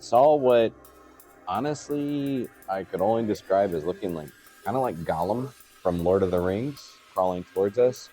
saw what honestly I could only describe as looking like kind of like Gollum from Lord of the Rings crawling towards us.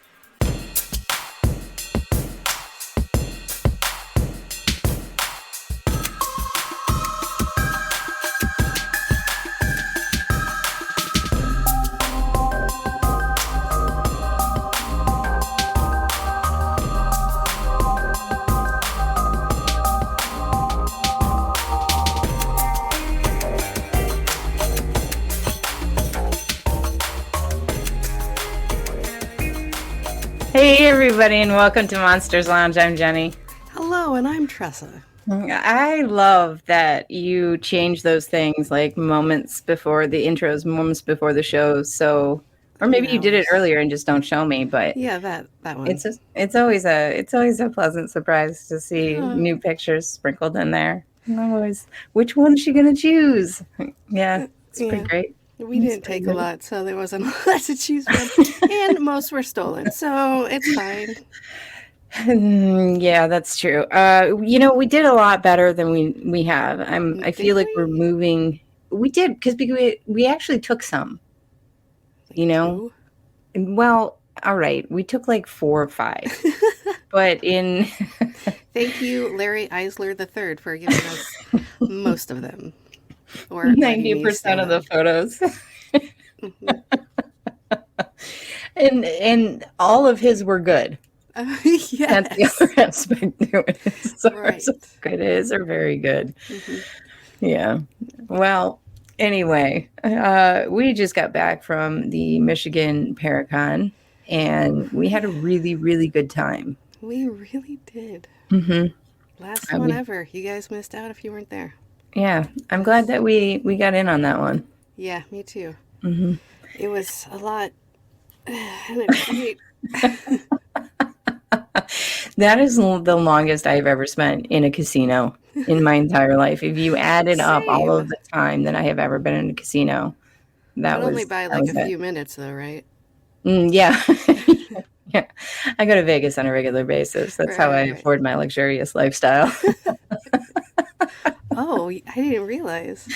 Hey everybody, and welcome to Monsters Lounge. I'm Jeni. Hello, and I'm Tressa. I love that you change those things like moments before the intros, moments before the shows. So, or maybe you did it earlier and just don't show me. But yeah, that one. It's always a pleasant surprise to see new pictures sprinkled in there. And I'm always, which one is she gonna choose? Yeah, it's pretty great. We didn't take a lot, so there wasn't a lot to choose from, and most were stolen, so it's fine. Yeah, that's true. We did a lot better than we have. I feel like we're moving. We did because we actually took some. Two? Well, all right, we took like 4 or 5, but in. Thank you, Larry Eisler III, for giving us most of them. Or 90% of the photos. and all of his were good. Yes. That's the other aspect to it. So right. Good. His are very good. Mm-hmm. Yeah. Well, anyway, we just got back from the Michigan Paracon, and we had a really, really good time. We really did. Mm-hmm. Last one ever. You guys missed out if you weren't there. Yeah, I'm glad that we got in on that one. Yeah, me too. Mm-hmm. It was a lot. And it was great. That is the longest I've ever spent in a casino in my entire life. If you added up all of the time that I have ever been in a casino, that was only by like a few minutes, though, right? Yeah. Yeah. I go to Vegas on a regular basis. That's how I afford my luxurious lifestyle. Oh, I didn't realize.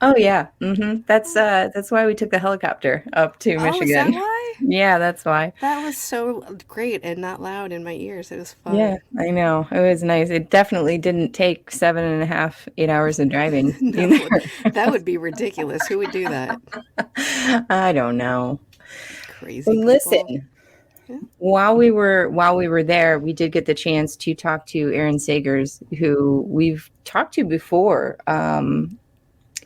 Oh yeah, that's why we took the helicopter up to Michigan. Is that why? Yeah, that's why. That was so great and not loud in my ears. It was fun. Yeah, I know. It was nice. It definitely didn't take 7.5, 8 hours of driving. No, that would be ridiculous. Who would do that? I don't know. Crazy. But listen. Yeah. While we were there, we did get the chance to talk to Aaron Sagers, who we've talked to before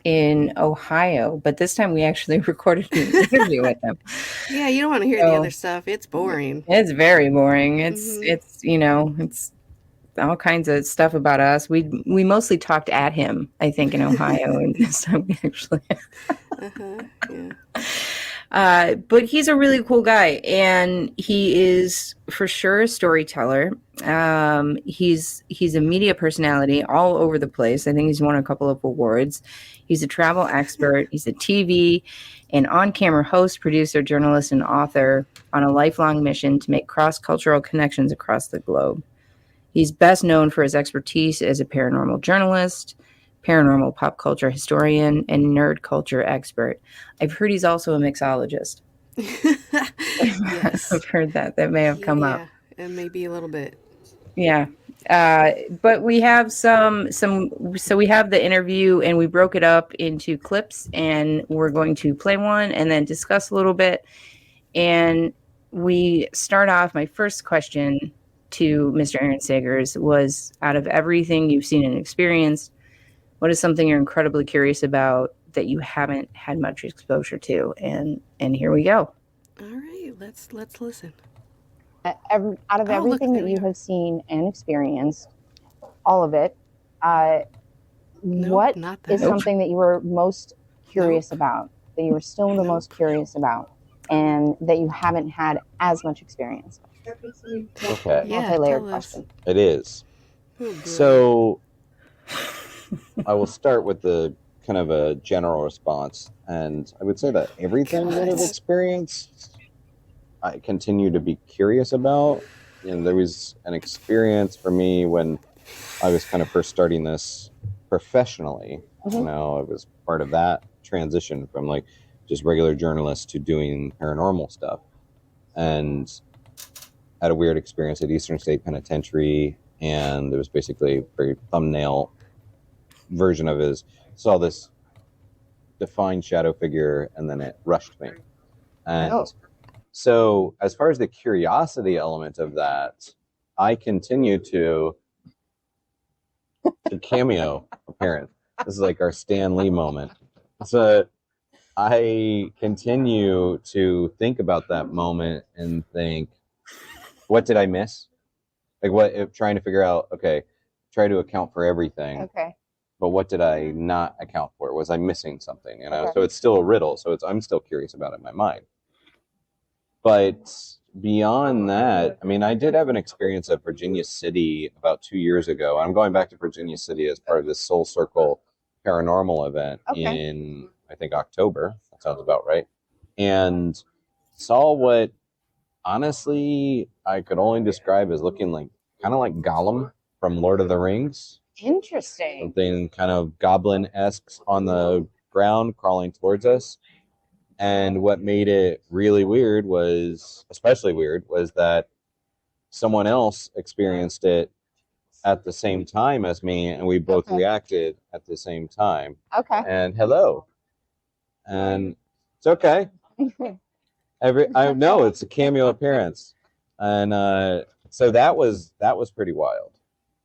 in Ohio, but this time we actually recorded an interview with him. Yeah, you don't want to hear the other stuff. It's boring. It's very boring. It's all kinds of stuff about us. We mostly talked at him, I think, in Ohio, and this time we actually. Yeah. But he's a really cool guy, and he is for sure a storyteller. He's a media personality all over the place. I think he's won a couple of awards. He's a travel expert. He's a TV and on-camera host, producer, journalist, and author on a lifelong mission to make cross-cultural connections across the globe. He's best known for his expertise as a paranormal journalist, paranormal pop culture historian, and nerd culture expert. I've heard he's also a mixologist. Yes. I've heard that may have come up. And maybe a little bit. Yeah. But we have so we have the interview, and we broke it up into clips, and we're going to play one and then discuss a little bit. And we start off, my first question to Mr. Aaron Sagers was, out of everything you've seen and experienced, what is something you're incredibly curious about that you haven't had much exposure to? And here we go. All right, let's listen. Out of everything that you have seen and experienced, all of it, what is something that you were most curious about, that you were still the most curious about, and that you haven't had as much experience with? Okay. Multi-layered question. It is. So I will start with the kind of a general response, and I would say that everything that I've experienced, I continue to be curious about. There was an experience for me when I was kind of first starting this professionally, you know, I was part of that transition from like just regular journalist to doing paranormal stuff, and had a weird experience at Eastern State Penitentiary, and there was basically a very thumbnail version of his, saw this defined shadow figure, and then it rushed me. And so as far as the curiosity element of that, I continue to cameo appearance. This is like our Stan Lee moment. So I continue to think about that moment and think, what did I miss? Like what, if trying to figure out, okay, try to account for everything. Okay. But what did I not account for? Was I missing something? You know, Okay. so it's still a riddle. So I'm still curious about it in my mind. But beyond that, I mean, I did have an experience at Virginia City about 2 years ago. I'm going back to Virginia City as part of this Soul Circle Paranormal event in, I think, October. That sounds about right. And saw what, honestly, I could only describe as looking like, kind of like Gollum from Lord of the Rings. Interesting. Something kind of goblin-esque on the ground crawling towards us. And what made it really weird was, especially weird, was that someone else experienced it at the same time as me, and we both reacted at the same time. Okay. And hello. And it's okay. I know it's a cameo appearance. And so that was pretty wild.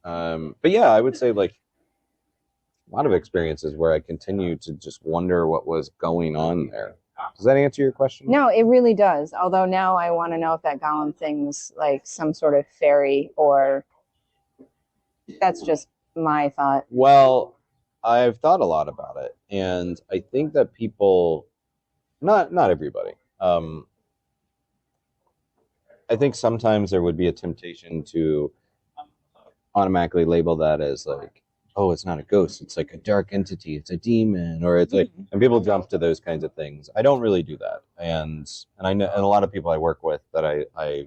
But yeah, I would say like a lot of experiences where I continue to just wonder what was going on there. Does that answer your question? No, it really does. Although now I want to know if that Gollum thing was like some sort of fairy, or that's just my thought. Well, I've thought a lot about it, and I think that people, not everybody, I think sometimes there would be a temptation to automatically label that as like, oh, it's not a ghost, it's like a dark entity, it's a demon, or it's like, and people jump to those kinds of things. I don't really do that, and I know, and a lot of people I work with that I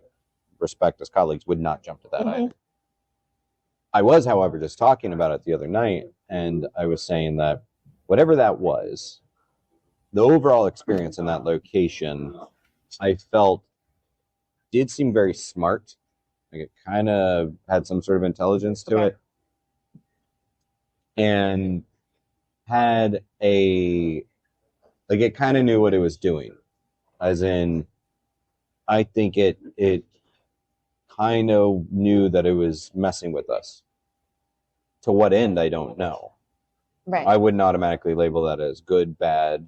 respect as colleagues would not jump to that either. I was, however, just talking about it the other night, and I was saying that whatever that was, the overall experience in that location, I felt did seem very smart. Like it kind of had some sort of intelligence to it. And had a, like it kind of knew what it was doing. As in, I think it kind of knew that it was messing with us. To what end, I don't know. Right. I wouldn't automatically label that as good, bad,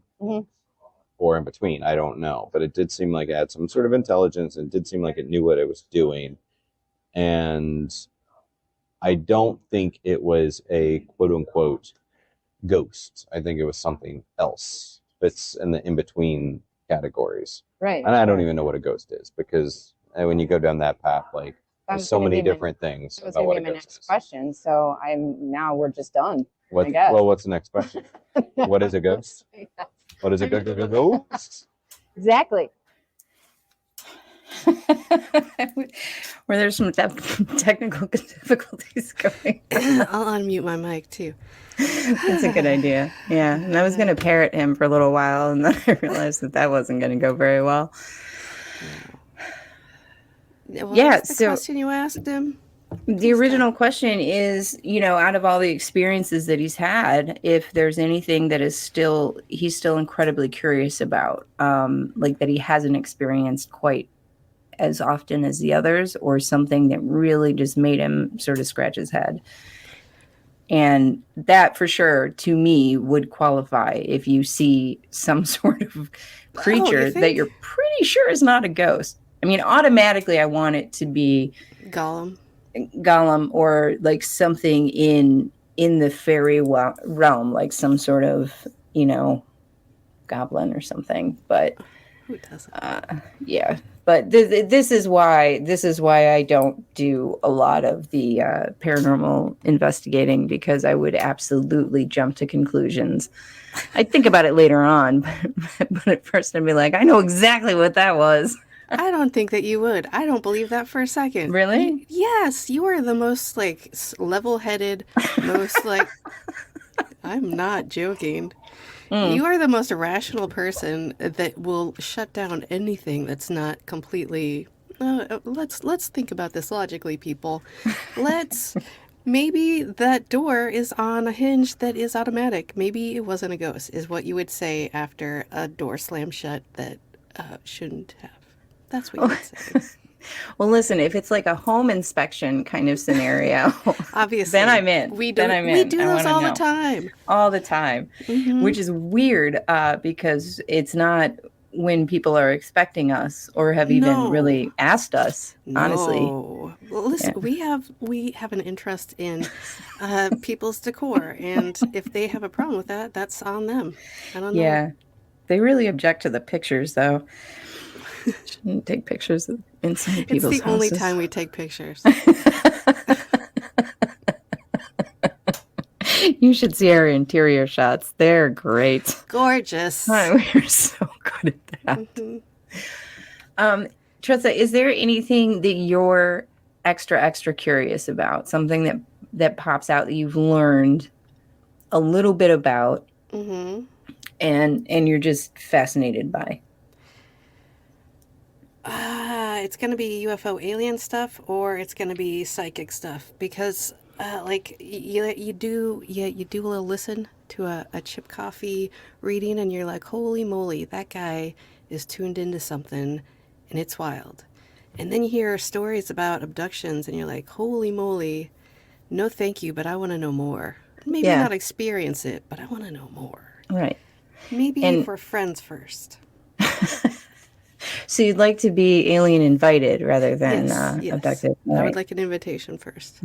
or in between. I don't know. But it did seem like it had some sort of intelligence, and it did seem like it knew what it was doing. And I don't think it was a quote-unquote ghost. I think it was something else. It's in the in-between categories. Right. And I don't even know what a ghost is, because when you go down that path, like, there's so many different things about what a ghost is. Next question, so we're just done. What, I guess. well, what's the next question? What is a ghost? What is a ghost? Exactly. Where there's some technical difficulties going. I'll unmute my mic too. That's a good idea. Yeah, and I was going to parrot him for a little while, and then I realized that wasn't going to go very well. What was the question you asked him? The original question is, out of all the experiences that he's had, if there's anything that he's still incredibly curious about, like that he hasn't experienced quite as often as the others, or something that really just made him sort of scratch his head. And that for sure, to me, would qualify if you see some sort of creature that you're pretty sure is not a ghost. I mean, automatically I want it to be Gollum, or like something in the fairy realm, like some sort of, goblin or something. But who doesn't? Yeah. But this is why I don't do a lot of the paranormal investigating, because I would absolutely jump to conclusions. I'd think about it later on, but at first I'd be like, I know exactly what that was. I don't think that you would. I don't believe that for a second. Really? Yes, you are the most like level-headed, most like I'm not joking. Mm. You are the most irrational person that will shut down anything that's not completely. Let's think about this logically, people. Maybe that door is on a hinge that is automatic. Maybe it wasn't a ghost, is what you would say after a door slammed shut that shouldn't have. That's what you would say. Well, listen, if it's like a home inspection kind of scenario, Obviously. then I'm in. We do I those wanna all the know. time. All the time, which is weird because it's not when people are expecting us or have even really asked us, honestly. No. Well, listen, we have an interest in people's decor, and if they have a problem with that, that's on them. I don't know. Yeah. They really object to the pictures, though. Shouldn't take pictures inside people's houses. It's the only time we take pictures. You should see our interior shots. They're great. Gorgeous. We're so good at that. Tressa, is there anything that you're extra curious about? Something that pops out that you've learned a little bit about and you're just fascinated by? It's going to be UFO alien stuff, or it's going to be psychic stuff, because like you do a little listen to a Chip Coffee reading, and you're like, holy moly, that guy is tuned into something, and it's wild. And then you hear stories about abductions, and you're like, holy moly, no thank you, but I want to know more. Maybe not experience it, but I want to know more. Right. Maybe if we're friends first. So you'd like to be alien invited rather than abducted? Right. I would like an invitation first.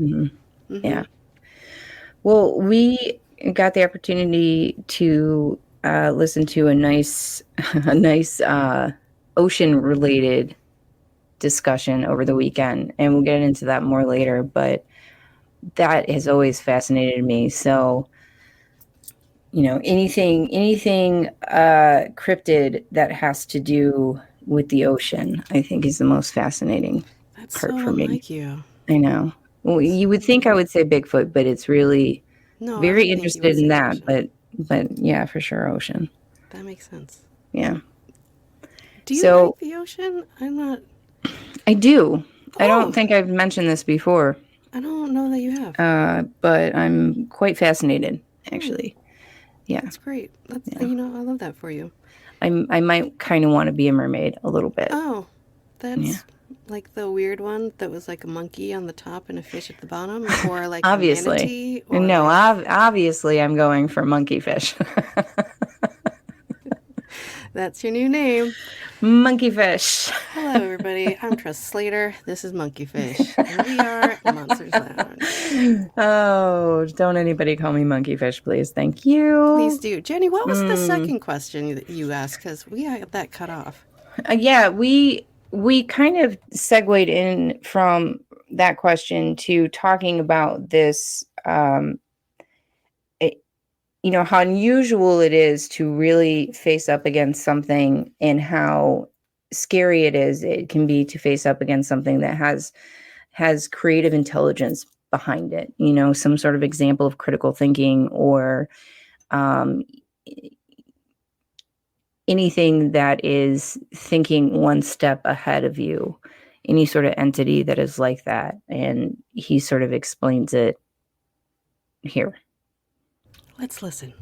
Yeah. Well, we got the opportunity to listen to a nice ocean-related discussion over the weekend, and we'll get into that more later. But that has always fascinated me. So, anything cryptid that has to do with the ocean, I think, is the most fascinating part for me. Like you. I know. Well, you would think I would say Bigfoot, but it's really very interested in that. Ocean. But yeah, for sure, ocean. That makes sense. Yeah. Do you like the ocean? I'm not. I do. I don't think I've mentioned this before. I don't know that you have. But I'm quite fascinated, actually. Yeah. That's great. I love that for you. I might kind of want to be a mermaid a little bit. Oh, that's like the weird one that was like a monkey on the top and a fish at the bottom, or like obviously. A manatee, or no, obviously I'm going for monkey fish. That's your new name. Monkey fish. Hello, everybody. I'm Tressa Slater. This is Monkey Fish, and we are Monsters Lounge. Oh, don't anybody call me Monkey Fish, please. Thank you. Please do. Jeni, what was the second question that you asked? Because we had that cut off. Yeah, we kind of segued in from that question to talking about this, how unusual it is to really face up against something, and how scary it can be to face up against something that has creative intelligence behind it, some sort of example of critical thinking, or anything that is thinking one step ahead of you, any sort of entity that is like that. And he sort of explains it here. Let's listen.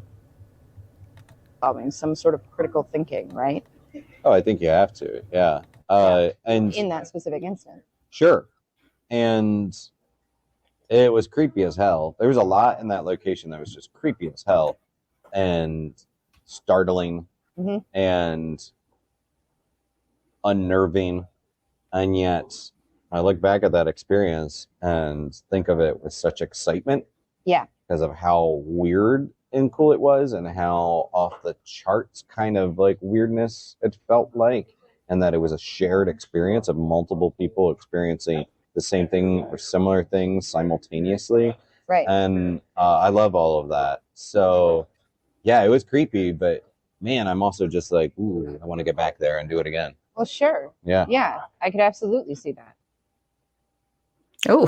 Some sort of critical thinking, right? Oh, I think you have to. Yeah. And in that specific instance. Sure. And it was creepy as hell. There was a lot in that location that was just creepy as hell and startling and unnerving. And yet I look back at that experience and think of it with such excitement. Yeah. Because of how weird and cool it was, and how off the charts kind of like weirdness it felt like, and that it was a shared experience of multiple people experiencing the same thing or similar things simultaneously. Right. And I love all of that. So yeah, it was creepy, but man, I'm also just like, ooh, I want to get back there and do it again. Well, sure. Yeah. Yeah, I could absolutely see that. Oh.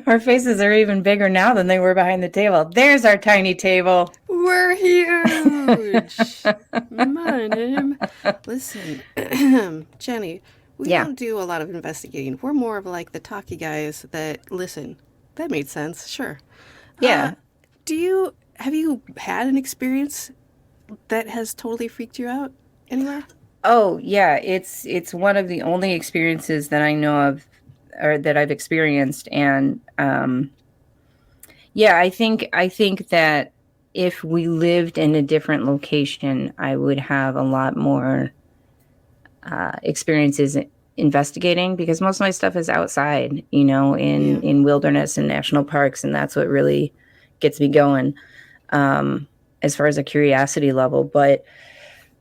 Our faces are even bigger now than they were behind the table. There's our tiny table. We're huge. My name. Listen, Jeni, we Yeah. don't do a lot of investigating. We're more of like the talky guys that listen. That made sense. Sure. Yeah. Have you had an experience that has totally freaked you out anywhere? Oh, yeah. It's one of the only experiences that I know of, or that I've experienced, and yeah, I think that if we lived in a different location, I would have a lot more experiences investigating, because most of my stuff is outside, in wilderness and national parks, and that's what really gets me going, as far as a curiosity level. But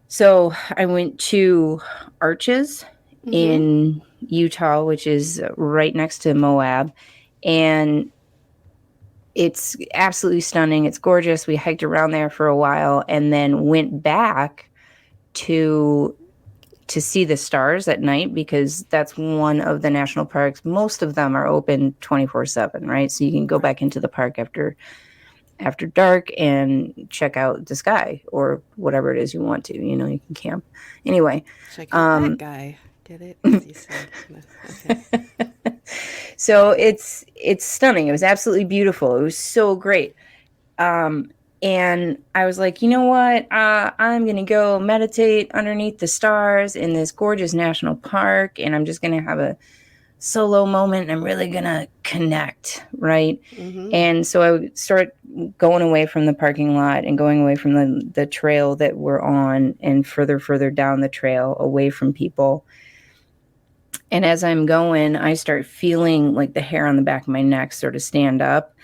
so I went to Arches in Utah, which is right next to Moab, and it's absolutely stunning. It's gorgeous. We hiked around there for a while and then went back to see the stars at night, because that's one of the national parks. Most of them are open 24/7, right? So you can go back into the park after dark and check out the sky or whatever it is you want to. You can camp. Anyway, Check out that guy. Get it? As you said. Okay. So it's stunning. It was absolutely beautiful. It was so great. And I was like, you know what? I'm going to go meditate underneath the stars in this gorgeous national park, and I'm just going to have a solo moment, and I'm really going to connect, right? And so I would start going away from the parking lot and going away from the trail that we're on, and further down the trail, away from people. And as I'm going, I start feeling like the hair on the back of my neck sort of stand up.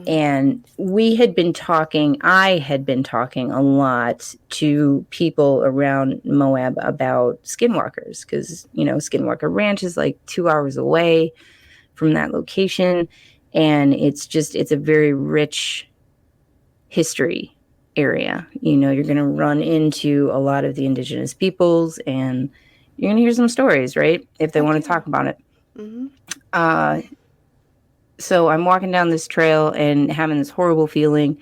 And I had been talking a lot to people around Moab about skinwalkers, because, Skinwalker Ranch is like 2 hours away from that location. And it's a very rich history area. You're going to run into a lot of the indigenous peoples, and you're going to hear some stories, right? If they want to talk about it. So I'm walking down this trail and having this horrible feeling.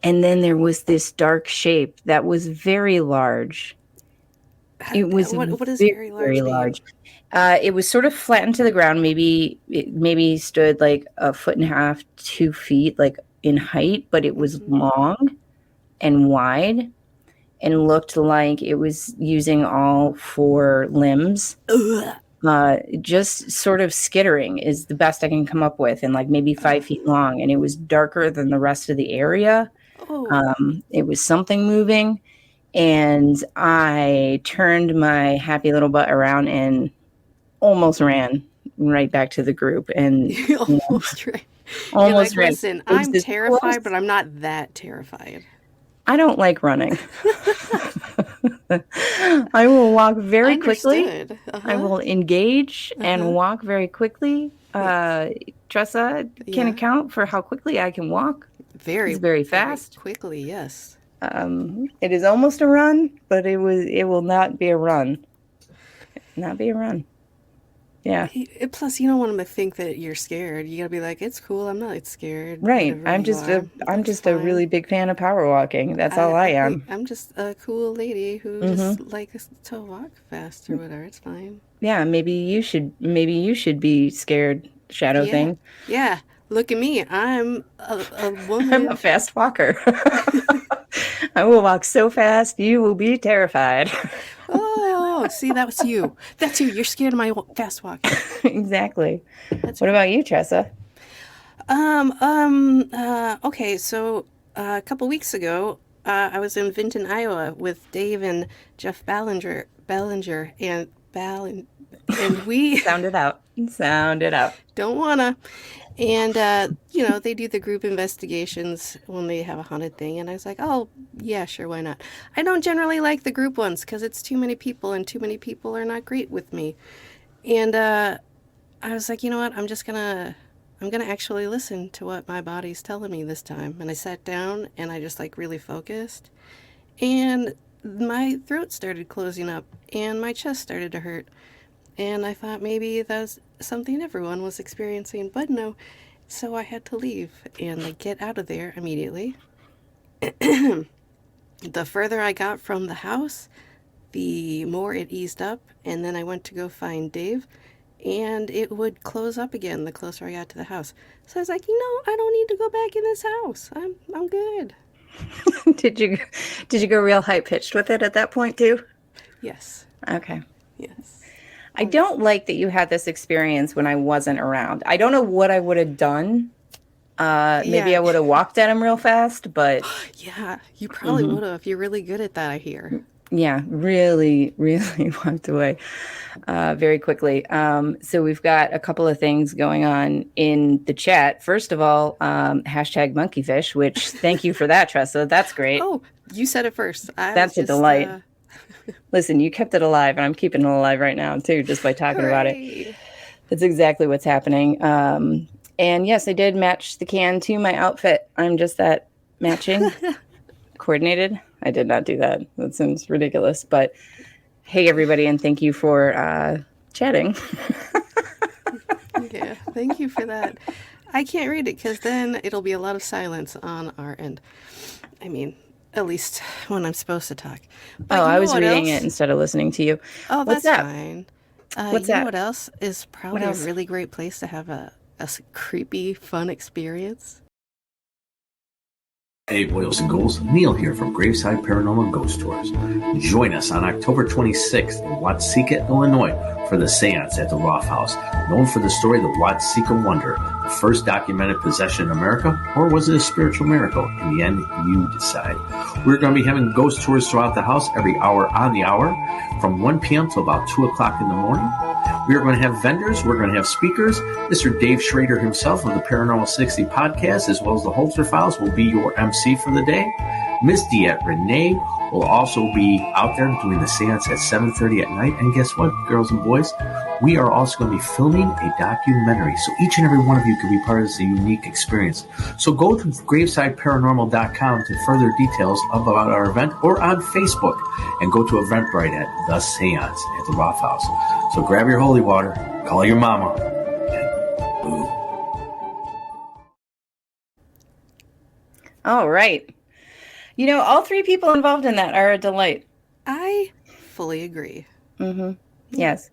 And then there was this dark shape that was very large. It was what is very large? Very large. It was sort of flattened to the ground. Maybe stood like 1.5 feet, 2 feet, like in height, but it was long and wide, and looked like it was using all 4 limbs. Just sort of skittering is the best I can come up with, and like maybe 5 feet long, and it was darker than the rest of the area. It was something moving, and I turned my happy little butt around and almost ran right back to the group. And almost ran. Almost ran. Listen, I'm terrified, but I'm not that terrified. I don't like running. I will walk very quickly. I will engage and walk very quickly. Tressa can account for how quickly I can walk. It's very fast. Very quickly, yes. It is almost a run, but it will not be a run. Not be a run. Yeah. Plus, you don't want them to think that you're scared. You gotta be like, it's cool. I'm not scared. Right. I'm just a really big fan of power walking. That's all I am. I'm just a cool lady who just likes to walk fast or whatever. It's fine. Yeah. Maybe you should be scared, shadow thing. Yeah. Look at me. I'm a woman. I'm a fast walker. I will walk so fast, you will be terrified. Oh, see, that was you. That's you. You're scared of my fast walking. Exactly. What about you, Tressa? Okay, so a couple weeks ago, I was in Vinton, Iowa with Dave and Jeff Ballinger, and we Sound it out. Don't wanna. And, they do the group investigations when they have a haunted thing. And I was like, oh, yeah, sure, why not? I don't generally like the group ones because it's too many people, and too many people are not great with me. And I was like, you know what? I'm going to actually listen to what my body's telling me this time. And I sat down and I just really focused. And my throat started closing up and my chest started to hurt. And I thought maybe that was something everyone was experiencing, but no. So I had to leave and like get out of there immediately. The further I got from the house, the more it eased up, and then I went to go find Dave, and it would close up again the closer I got to the house. So I was like, I don't need to go back in this house. I'm good. Did you go real high pitched with it at that point too? Yes. Okay. Yes. I don't like that you had this experience when I wasn't around. I don't know what I would have done. Maybe Yeah. I would have walked at him real fast, but Yeah, you probably would have if you're really good at that, I hear. yeah, really, really walked away very quickly. So we've got a couple of things going on in the chat. First of all, hashtag monkeyfish, which thank you for that, Tressa. That's great. Oh, you said it first. That's a delight. Listen, you kept it alive, and I'm keeping it alive right now, too, just by talking about it. That's exactly what's happening. And yes, I did match the can to my outfit. I'm just that matching, coordinated. I did not do that. That seems ridiculous. But hey, everybody, and thank you for chatting. Yeah, thank you for that. I can't read it because then it'll be a lot of silence on our end. I mean, at least when I'm supposed to talk. But I was reading it instead of listening to you. Oh, What's that's that? fine. What's you that? know what else is probably else? a really great place to have a creepy, fun experience? Hey, boys and ghouls, Neil here from Graveside Paranormal Ghost Tours. Join us on October 26th in Watseka, Illinois for the seance at the Roth House, known for the story The Watseka Wonder, the first documented possession in America, or was it a spiritual miracle? In the end, you decide. We're going to be having ghost tours throughout the house every hour on the hour, from 1 p.m. to about 2 o'clock in the morning. We are going to have vendors. We're going to have speakers. Mr. Dave Schrader himself of the Paranormal 60 podcast, as well as the Holzer Files, will be your MC for the day. Miss Diet Renee will also be out there doing the seance at 7:30 at night. And guess what, girls and boys? We are also going to be filming a documentary, so each and every one of you can be part of this unique experience. So go to gravesideparanormal.com to further details about our event, or on Facebook, and go to Eventbrite at The Seance at the Roth House. So grab your holy water, call your mama, and boom. All right. You know, all three people involved in that are a delight. I fully agree. Mm-hmm. Yes.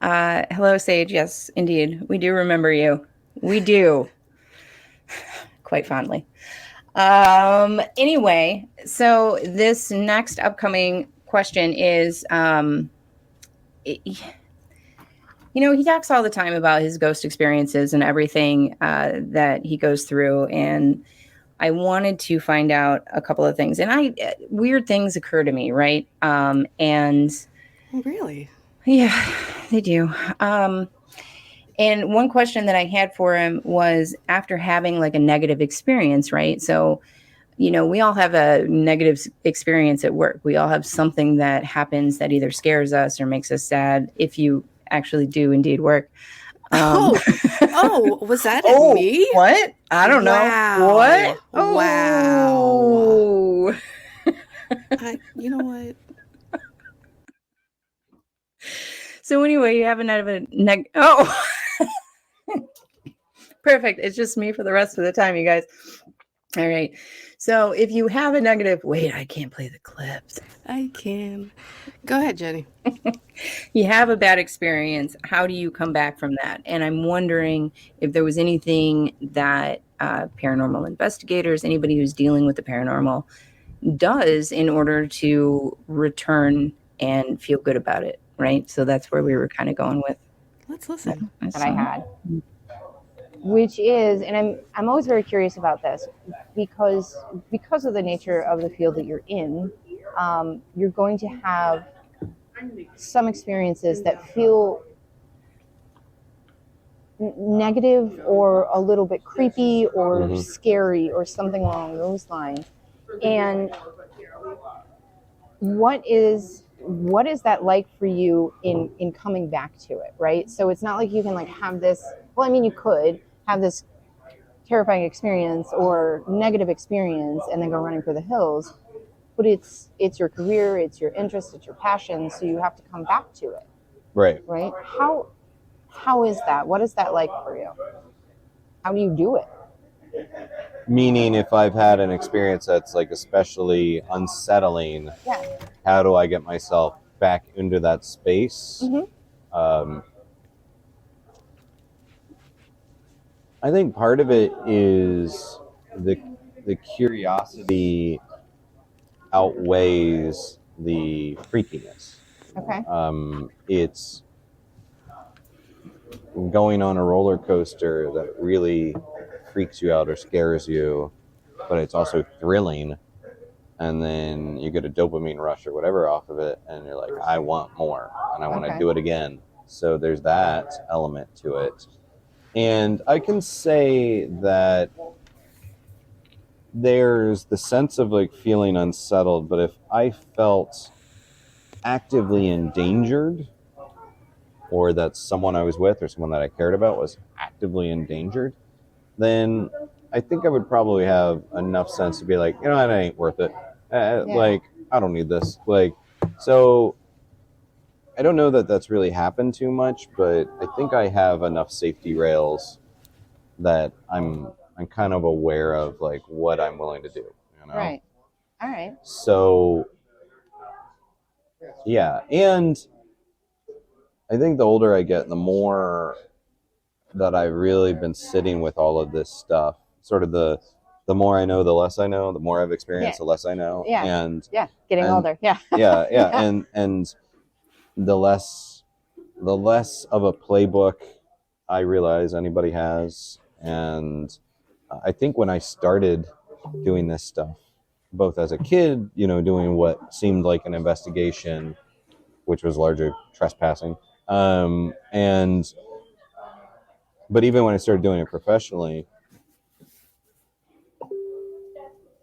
Hello, Sage. Yes, indeed. We do remember you. We do. Quite fondly. Anyway, so this next upcoming question is, he talks all the time about his ghost experiences and everything that he goes through. And I wanted to find out a couple of things. And weird things occur to me, right? And Really? yeah, they do. And one question that I had for him was, after having like a negative experience, right? So, we all have a negative experience at work. We all have something that happens that either scares us or makes us sad, if you actually do indeed work. Was that me? What? I don't know. What? Wow. You know what? So anyway, you have perfect. It's just me for the rest of the time, you guys. All right. So if you have a negative, wait, I can't play the clips. I can. Go ahead, Jeni. You have a bad experience. How do you come back from that? And I'm wondering if there was anything that paranormal investigators, anybody who's dealing with the paranormal, does in order to return and feel good about it, right? So that's where we were kind of going with. Let's listen. That I had, which is, and I'm always very curious about this, because of the nature of the field that you're in, you're going to have some experiences that feel negative or a little bit creepy or scary or something along those lines. And what is that like for you in coming back to it, right? So it's not like you can like have this, well, I mean, you could have this terrifying experience or negative experience and then go running for the hills, but it's your career, it's your interest, it's your passion, so you have to come back to it. Right. How is that? What is that like for you? How do you do it? Meaning, if I've had an experience that's like especially unsettling, Yeah. how do I get myself back into that space? Mm-hmm. I think part of it is the curiosity outweighs the freakiness. Okay. It's going on a roller coaster that really freaks you out or scares you, but it's also thrilling. And then you get a dopamine rush or whatever off of it, and you're like, I want more, and I want to Okay. do it again. So there's that element to it. And I can say that there's the sense of like feeling unsettled, but if I felt actively endangered, or that someone I was with or someone that I cared about was actively endangered, then I think I would probably have enough sense to be like, you know, it ain't worth it. Like, I don't need this. Like, so I don't know that that's really happened too much, but I think I have enough safety rails that I'm kind of aware of like what I'm willing to do, you know? Right. All right. So yeah, and I think the older I get, the more that I've really been sitting with all of this stuff. Sort of the more I know, the less I know. The more I've experienced, the less I know. Yeah. And Getting older. Yeah. yeah. And the less of a playbook I realize anybody has. And I think when I started doing this stuff, both as a kid, you know, doing what seemed like an investigation, which was largely trespassing, but even when I started doing it professionally,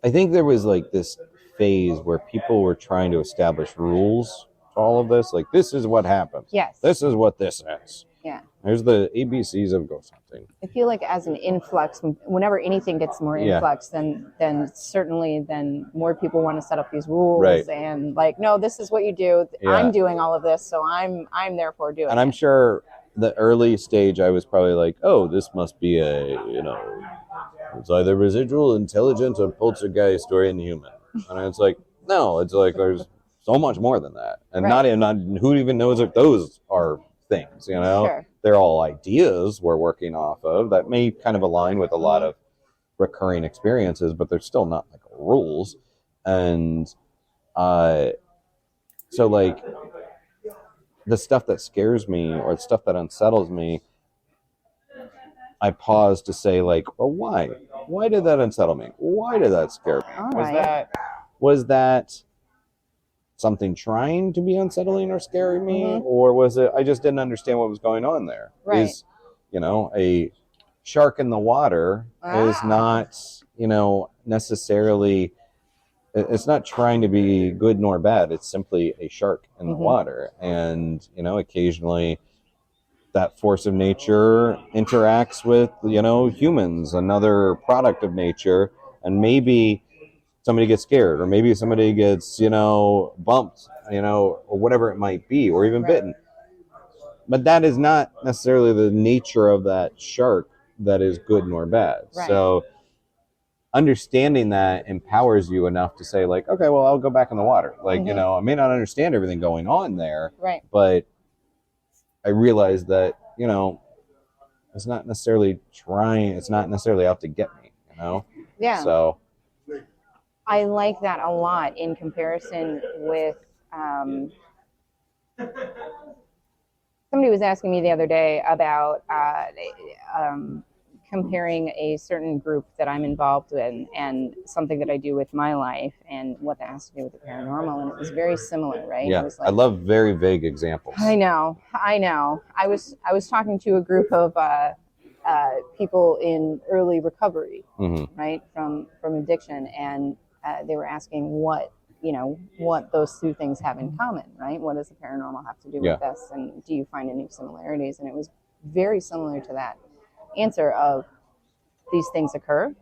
I think there was like this phase where people were trying to establish rules to all of this. Like, this is what happens. Yes. This is what this is. Yeah. There's the ABCs of ghost hunting. I feel like as an influx, whenever anything gets more influx, then certainly more people want to set up these rules, right. And like, no, this is what you do. Yeah. I'm doing all of this, so I'm therefore doing it. And I'm sure the early stage I was probably like, oh, this must be a, you know, it's either residual, intelligent, or poltergeist or inhuman. And it's like, no, it's like there's so much more than that. And right. not who even knows if those are things, you know? Sure. They're all ideas we're working off of that may kind of align with a lot of recurring experiences, but they're still not like rules. And so like the stuff that scares me or the stuff that unsettles me, I pause to say like, well, why? Why did that unsettle me? Why did that scare me? All right. Was that something trying to be unsettling or scaring me? Or was it, I just didn't understand what was going on there? Right. Is, you know, a shark in the water is not, you know, necessarily, it's not trying to be good nor bad. It's simply a shark in the water. And, you know, occasionally that force of nature interacts with, you know, humans, another product of nature, and maybe somebody gets scared, or maybe somebody gets, you know, bumped, you know, or whatever it might be, or even bitten. But that is not necessarily the nature of that shark that is good nor bad. Right. So understanding that empowers you enough to say like, okay, well, I'll go back in the water. Like, you know, I may not understand everything going on there, right, but I realized that, you know, it's not necessarily out to get me, you know? Yeah. So I like that a lot in comparison with somebody was asking me the other day about comparing a certain group that I'm involved in and something that I do with my life and what that has to do with the paranormal, and it was very similar, right? Yeah, it was like, I love very vague examples. I know. I was talking to a group of people in early recovery, right, from addiction, and they were asking what those two things have in common, right? What does the paranormal have to do with this, and do you find any similarities? And it was very similar to that answer of, these things occur,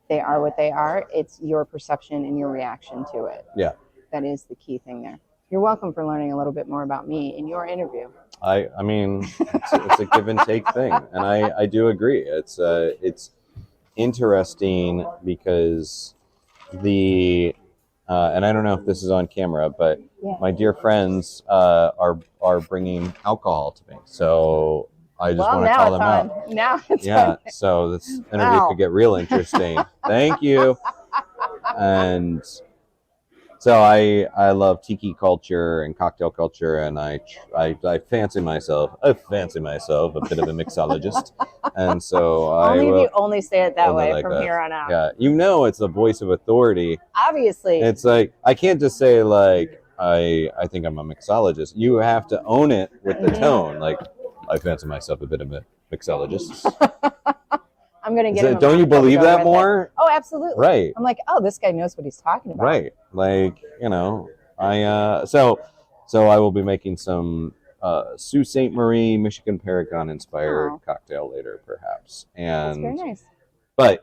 they are what they are, it's your perception and your reaction to it. Yeah, that is the key thing there. You're welcome for learning a little bit more about me in your interview. I mean, it's a give and take thing, and I do agree. It's interesting because the and I don't know if this is on camera, but Yeah. my dear friends are bringing alcohol to me, so I just want to call them out. Now it's Yeah, on. so this interview Wow. could get real interesting. Thank you. And so I love tiki culture and cocktail culture, and I fancy myself a bit of a mixologist, and so Only if will you only say it that only way like from that. here on out. Yeah, it's the voice of authority. Obviously. It's like I can't just say like I think I'm a mixologist. You have to own it with the tone. Like I fancy myself a bit of a mixologist. I'm gonna get him. Don't you believe that more? Oh, absolutely. Right. I'm like, oh, this guy knows what he's talking about. Right. Like, I so I will be making some Sault Ste. Marie, Michigan Paracon inspired cocktail later, perhaps. And That's very nice. But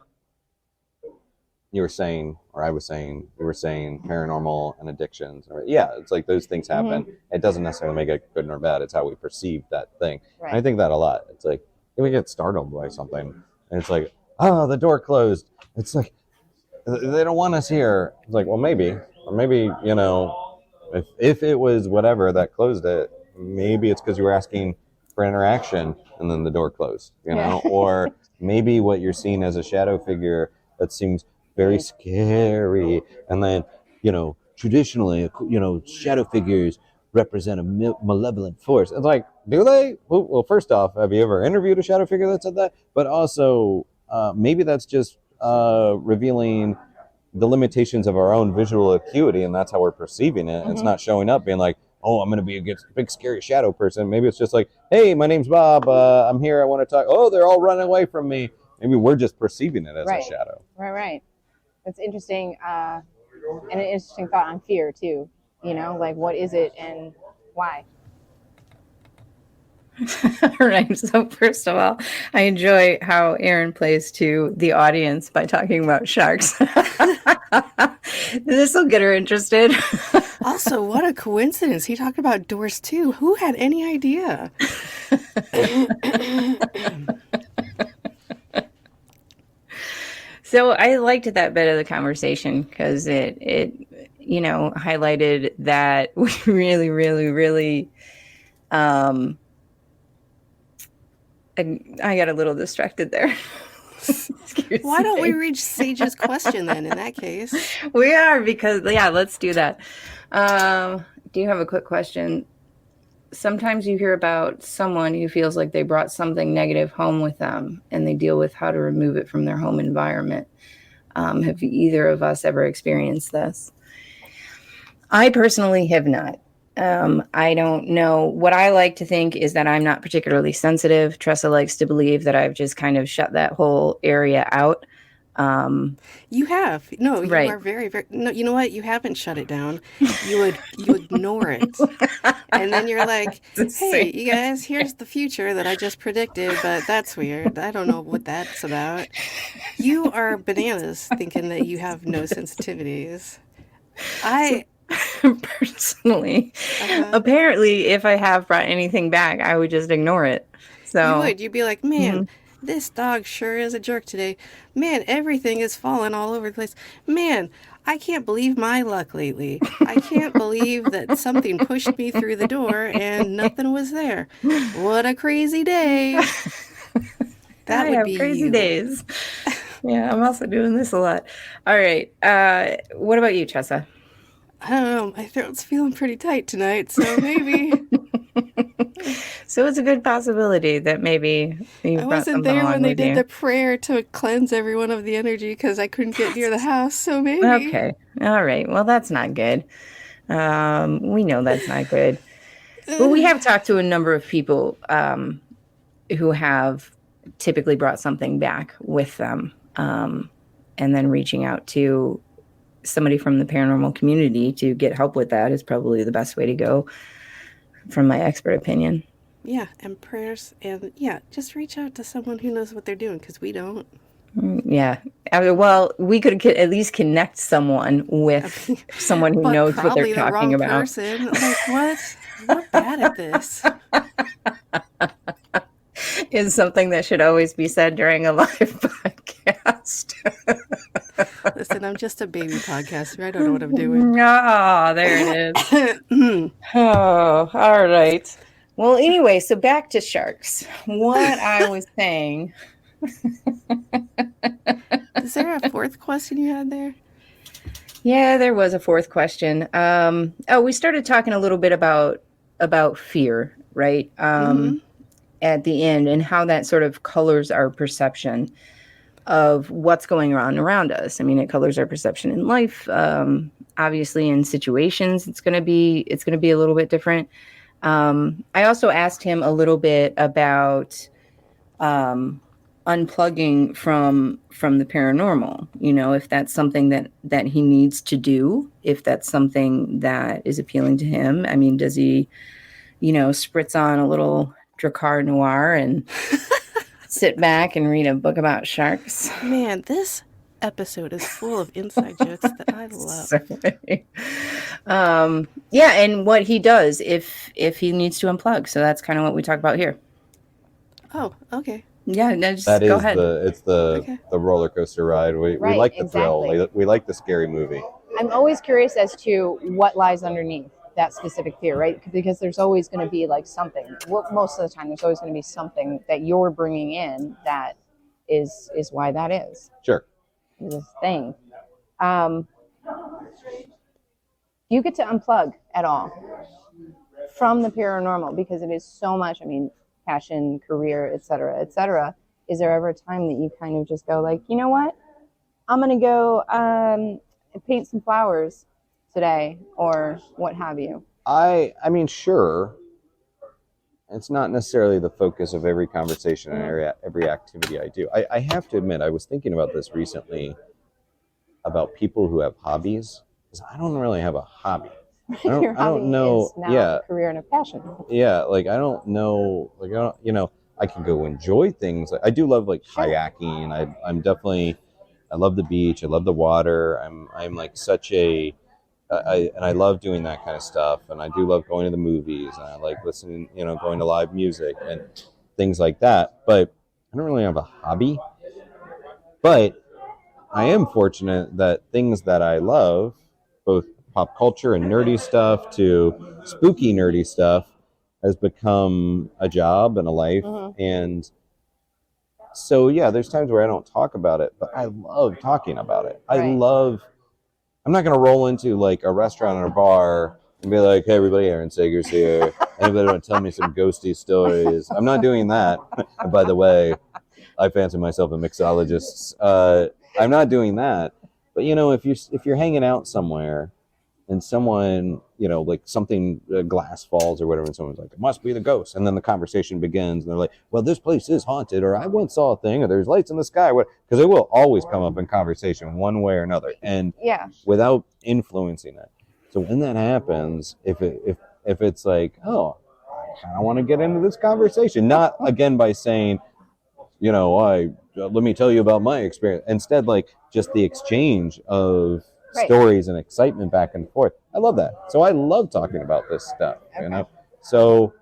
you were saying paranormal and addictions. Yeah, it's like those things happen. Mm-hmm. It doesn't necessarily make it good nor bad. It's how we perceive that thing. Right. And I think that a lot. It's like we get startled by something, and it's like, oh, the door closed. It's like they don't want us here. It's like, well, maybe, or maybe if it was whatever that closed it, maybe it's because you were asking for interaction, and then the door closed. Or maybe what you're seeing as a shadow figure that seems very scary, and then traditionally shadow figures represent a malevolent force. It's like, do they? Well, first off, have you ever interviewed a shadow figure that said that? But also maybe that's just revealing the limitations of our own visual acuity, and that's how we're perceiving it. Mm-hmm. It's not showing up being like, oh, I'm going to be a big scary shadow person. Maybe it's just like, hey, my name's Bob, I'm here, I want to talk. Oh, they're all running away from me. Maybe we're just perceiving it as a shadow. Right. It's interesting, and an interesting thought on fear too. Like, what is it and why? All right. So first of all, I enjoy how Aaron plays to the audience by talking about sharks. This will get her interested. Also, what a coincidence. He talked about doors too. Who had any idea? So I liked that bit of the conversation because it highlighted that we really, really, really I got a little distracted there. Why don't we reach Sage's question then in that case? We are, because, let's do that. Do you have a quick question? Sometimes you hear about someone who feels like they brought something negative home with them and they deal with how to remove it from their home environment. Have either of us ever experienced this? I personally have not. I don't know. What I like to think is that I'm not particularly sensitive. Tressa likes to believe that I've just kind of shut that whole area out. You have. No, you right. are very, very... No, you know what? You haven't shut it down. You ignore it. And then you're like, hey, you guys, here's the future that I just predicted, but that's weird. I don't know what that's about. You are bananas thinking that you have no sensitivities. Personally, apparently, if I have brought anything back, I would just ignore it. So you'd be like, man, this dog sure is a jerk today. Man, everything is falling all over the place. Man, I can't believe my luck lately. I can't believe that something pushed me through the door and nothing was there. What a crazy day. That would be crazy days. Yeah, I'm also doing this a lot. All right. What about you, Tressa? I don't know. My throat's feeling pretty tight tonight, so maybe. So it's a good possibility that maybe you I wasn't there when they did the prayer to cleanse everyone of the energy because I couldn't get near the house, so maybe. Okay. All right. Well, that's not good. We know that's not good. But we have talked to a number of people who have typically brought something back with them, and then reaching out to somebody from the paranormal community to get help with that is probably the best way to go, from my expert opinion. Yeah, and prayers, and just reach out to someone who knows what they're doing, because we don't. Yeah. Well, we could at least connect someone with someone who But knows what they're probably the talking wrong about. person. Like, what? We're bad at this. Is something that should always be said during a live podcast. Listen, I'm just a baby podcaster. I don't know what I'm doing. Ah, there it is. Oh, all right. Well, anyway, so back to sharks. What I was saying. Is there a fourth question you had there? Yeah, there was a fourth question. We started talking a little bit about fear, right? At the end, and how that sort of colors our perception of what's going on around us. I mean, it colors our perception in life. Obviously, in situations, it's going to be a little bit different. I also asked him a little bit about unplugging from the paranormal. You know, if that's something that he needs to do, if that's something that is appealing to him. I mean, does he, spritz on a little Drakkar Noir and sit back and read a book about sharks? Man, this episode is full of inside jokes that I love. Yeah, and what he does if he needs to unplug. So that's kind of what we talk about here. Oh, okay. Yeah, no, just That go is ahead. the roller coaster ride. We Right, like the exactly. thrill. We like the scary movie. I'm always curious as to what lies underneath that specific fear, right? Because there's always going to be like something. Well, most of the time, there's always going to be something that you're bringing in that is why that is. Sure. This thing. You get to unplug at all from the paranormal because it is so much. I mean, passion, career, et cetera, et cetera. Is there ever a time that you kind of just go like, you know what? I'm going to go paint some flowers today or what have you? I mean, sure. It's not necessarily the focus of every conversation and every activity I do. I have to admit, I was thinking about this recently about people who have hobbies. Because I don't really have a hobby. Your hobby is now a career and a passion. Yeah, like I don't know, like I can go enjoy things. I do love like kayaking. I'm definitely, I love the beach. I love the water. I'm like such a I love doing that kind of stuff, and I do love going to the movies, and I like listening, going to live music and things like that. But I don't really have a hobby. But I am fortunate that things that I love, both pop culture and nerdy stuff to spooky nerdy stuff, has become a job and a life. And so, yeah, there's times where I don't talk about it, but I love talking about it. I'm not going to roll into like a restaurant or a bar and be like, hey, everybody, Aaron Sager's here. Anybody want to tell me some ghosty stories? I'm not doing that. And by the way, I fancy myself a mixologist. I'm not doing that. But, if you're hanging out somewhere and someone, like something, glass falls or whatever, and someone's like, it must be the ghost. And then the conversation begins and they're like, well, this place is haunted, or I once saw a thing, or there's lights in the sky. Because it will always come up in conversation one way or another. And without influencing it. So when that happens, if it's like, oh, I kind of want to get into this conversation, not again by saying, let me tell you about my experience. Instead, like just the exchange of stories and excitement back and forth. I love that. So I love talking about this stuff, So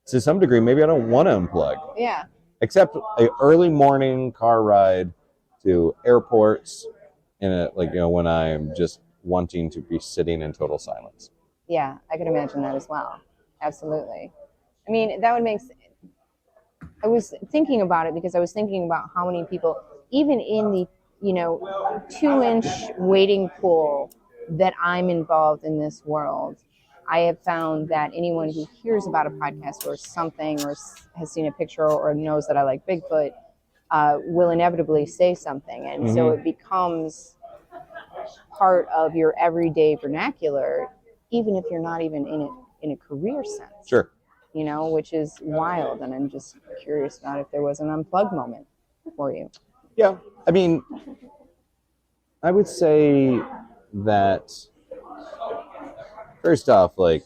to some degree, maybe I don't want to unplug. Yeah. Except a early morning car ride to airports when I'm just wanting to be sitting in total silence. Yeah, I could imagine that as well. Absolutely. I mean, that would make sense. I was thinking about it because I was thinking about how many people, even in the 2-inch wading pool that I'm involved in this world, I have found that anyone who hears about a podcast or something or has seen a picture or knows that I like Bigfoot will inevitably say something. And so it becomes part of your everyday vernacular, even if you're not even in it in a career sense. Sure. Which is wild. And I'm just curious about if there was an unplug moment for you. Yeah. I mean, I would say that first off, like,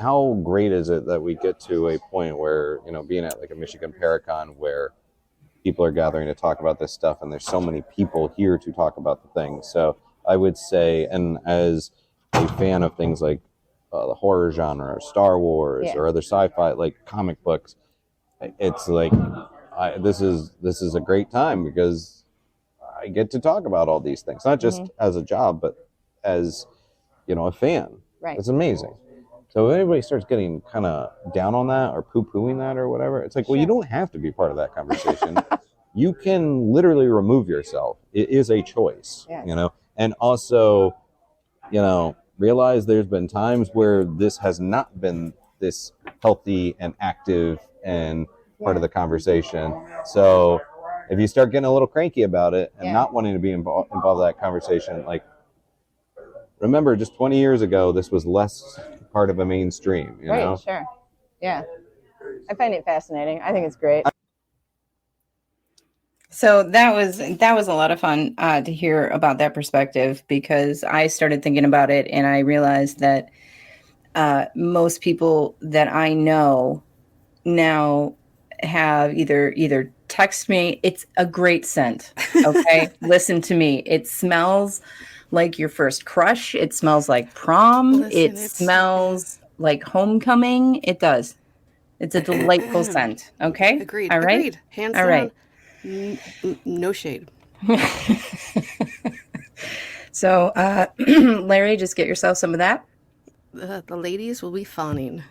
how great is it that we get to a point where, you know, being at like a Michigan Paracon where people are gathering to talk about this stuff, and there's so many people here to talk about the things. So I would say, and as a fan of things like the horror genre, or Star Wars, or other sci-fi, like comic books, it's like this is a great time because I get to talk about all these things, not just as a job, but as, you know, a fan. Right. It's amazing. So if anybody starts getting kind of down on that or poo-pooing that or whatever, it's like, well, you don't have to be part of that conversation. You can literally remove yourself. It is a choice, you know? And also, you know, realize there's been times where this has not been this healthy and active and part of the conversation. So if you start getting a little cranky about it and not wanting to be involved in that conversation, like, remember, just 20 years ago, this was less part of a mainstream, you know? Sure. Yeah. I find it fascinating. I think it's great. So that was a lot of fun to hear about that perspective, because I started thinking about it and I realized that most people that I know now have either text me. It's a great scent. Okay. Listen to me. It smells like your first crush. It smells like prom. It smells like homecoming. It does. It's a delightful scent. Okay. Agreed. All right. Agreed. Hands all down. Right. No shade. So, Larry, just get yourself some of that. The ladies will be fawning.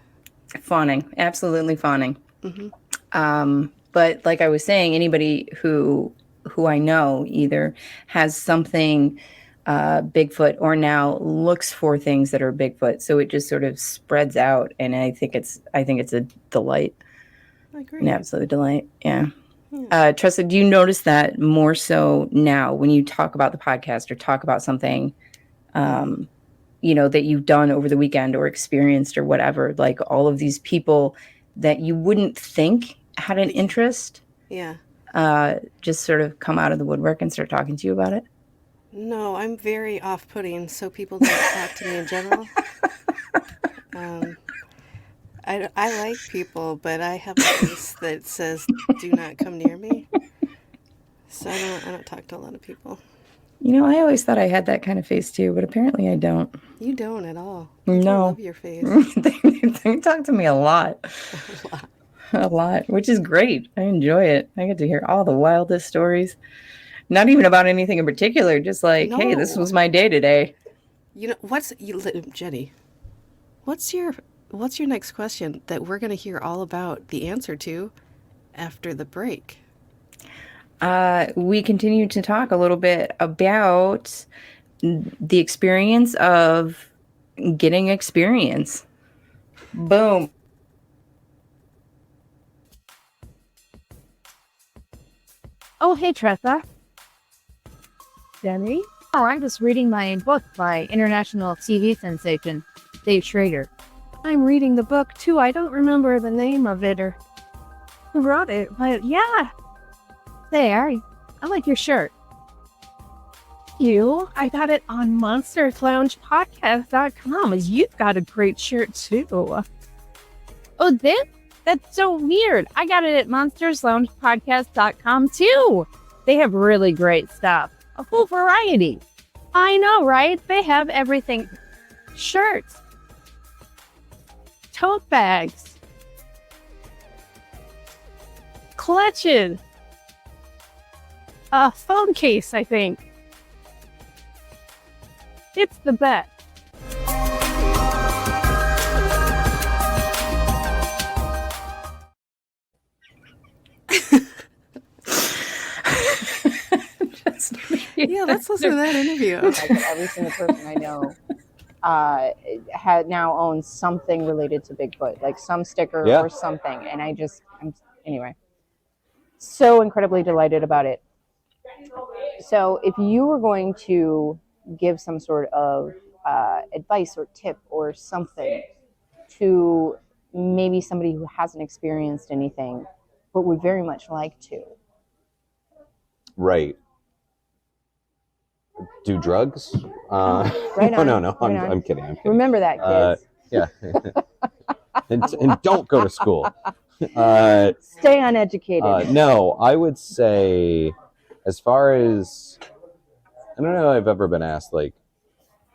Fawning. Absolutely fawning. But like I was saying, anybody who I know either has something Bigfoot or now looks for things that are Bigfoot. So it just sort of spreads out, and I think it's a delight. I agree. An absolute delight. Yeah. Tressa, do you notice that more so now when you talk about the podcast or talk about something, you know, that you've done over the weekend or experienced or whatever, like all of these people that you wouldn't think had an interest, just sort of come out of the woodwork and start talking to you about it? No, I'm very off-putting, so people don't talk to me in general. I like people, but I have a face that says "Do not come near me," so I don't talk to a lot of people. You know, I always thought I had that kind of face too, but apparently I don't. You don't at all. People No, love your face. they talk to me a lot. A lot, which is great. I enjoy it. I get to hear all the wildest stories. Not even about anything in particular, just like, hey, this was my day today. You know, Jeni, what's your next question that we're going to hear all about the answer to after the break? We continue to talk a little bit about the experience of getting experience. Boom. Oh, hey, Tressa. Jeni? Oh, I'm just reading my book by international TV sensation, Dave Schrader. I'm reading the book, too. I don't remember the name of it or who wrote it, but yeah. There, I like your shirt. You? I got it on monstersloungepodcast.com. You've got a great shirt, too. Oh, that's so weird. I got it at monstersloungepodcast.com, too. They have really great stuff. A full variety. I know, right? They have everything. Shirts. Tote bags. Clutches. A phone case, I think. It's the best. Yeah, let's listen to that interview. Like every single person I know now owns something related to Bigfoot, like some sticker or something. And anyway, so incredibly delighted about it. So if you were going to give some sort of advice or tip or something to maybe somebody who hasn't experienced anything but would very much like to. Right. Do drugs? Right on. No. I'm kidding. Remember that, kids. Yeah. and don't go to school. Stay uneducated. No, I would say, as far as, I don't know if I've ever been asked like